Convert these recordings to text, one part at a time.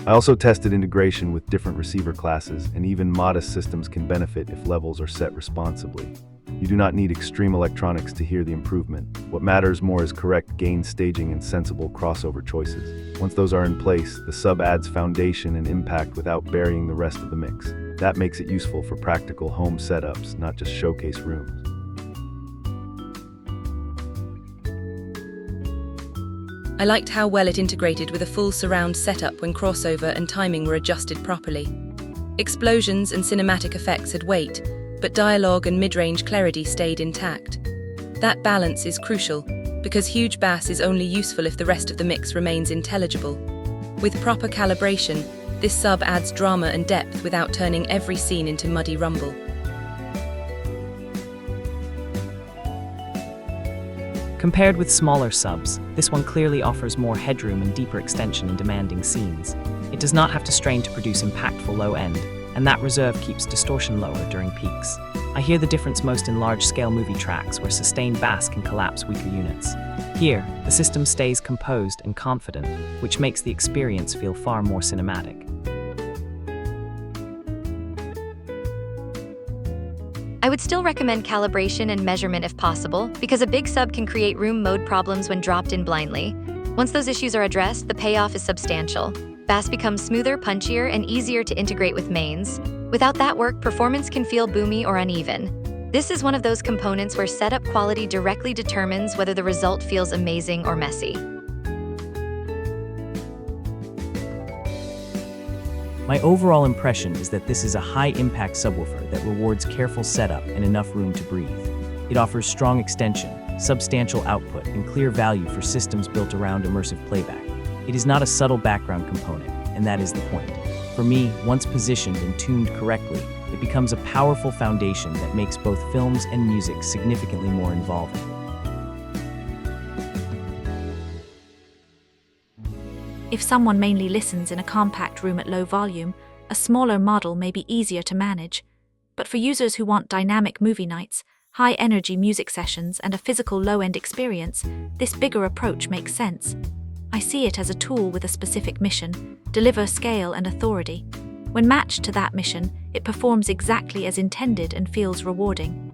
I also tested integration with different receiver classes, and even modest systems can benefit if levels are set responsibly. You do not need extreme electronics to hear the improvement. What matters more is correct gain staging and sensible crossover choices. Once those are in place, the sub adds foundation and impact without burying the rest of the mix. That makes it useful for practical home setups, not just showcase rooms. I liked how well it integrated with a full surround setup when crossover and timing were adjusted properly. Explosions and cinematic effects had weight, but dialogue and mid-range clarity stayed intact. That balance is crucial, because huge bass is only useful if the rest of the mix remains intelligible. With proper calibration, this sub adds drama and depth without turning every scene into muddy rumble. Compared with smaller subs, this one clearly offers more headroom and deeper extension in demanding scenes. It does not have to strain to produce impactful low end, and that reserve keeps distortion lower during peaks. I hear the difference most in large-scale movie tracks where sustained bass can collapse weaker units. Here, the system stays composed and confident, which makes the experience feel far more cinematic. I would still recommend calibration and measurement if possible, because a big sub can create room mode problems when dropped in blindly. Once those issues are addressed, the payoff is substantial. Bass becomes smoother, punchier, and easier to integrate with mains. Without that work, performance can feel boomy or uneven. This is one of those components where setup quality directly determines whether the result feels amazing or messy. My overall impression is that this is a high-impact subwoofer that rewards careful setup and enough room to breathe. It offers strong extension, substantial output, and clear value for systems built around immersive playback. It is not a subtle background component, and that is the point. For me, once positioned and tuned correctly, it becomes a powerful foundation that makes both films and music significantly more involving. If someone mainly listens in a compact room at low volume, a smaller model may be easier to manage. But for users who want dynamic movie nights, high-energy music sessions, and a physical low-end experience, this bigger approach makes sense. I see it as a tool with a specific mission: deliver scale and authority. When matched to that mission, it performs exactly as intended and feels rewarding.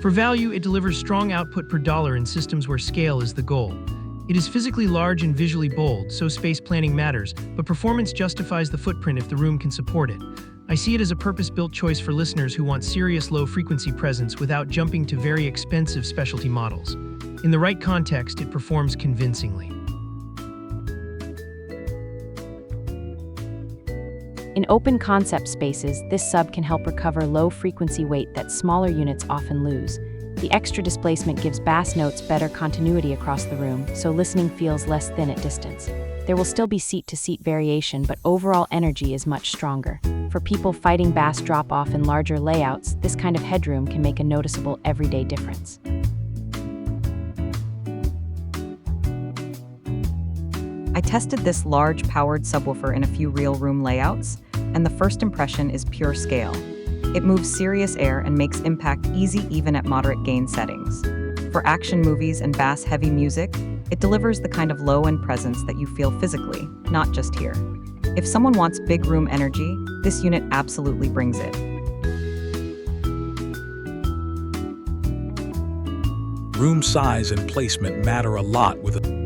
For value, it delivers strong output per dollar in systems where scale is the goal. It is physically large and visually bold, so space planning matters, but performance justifies the footprint if the room can support it. I see it as a purpose-built choice for listeners who want serious low-frequency presence without jumping to very expensive specialty models. In the right context, it performs convincingly. In open concept spaces, this sub can help recover low-frequency weight that smaller units often lose. The extra displacement gives bass notes better continuity across the room, so listening feels less thin at distance. There will still be seat-to-seat variation, but overall energy is much stronger. For people fighting bass drop-off in larger layouts, this kind of headroom can make a noticeable everyday difference. I tested this large powered subwoofer in a few real room layouts, and the first impression is pure scale. It moves serious air and makes impact easy even at moderate gain settings. For action movies and bass-heavy music, it delivers the kind of low-end presence that you feel physically, not just here. If someone wants big room energy, this unit absolutely brings it. Room size and placement matter a lot with a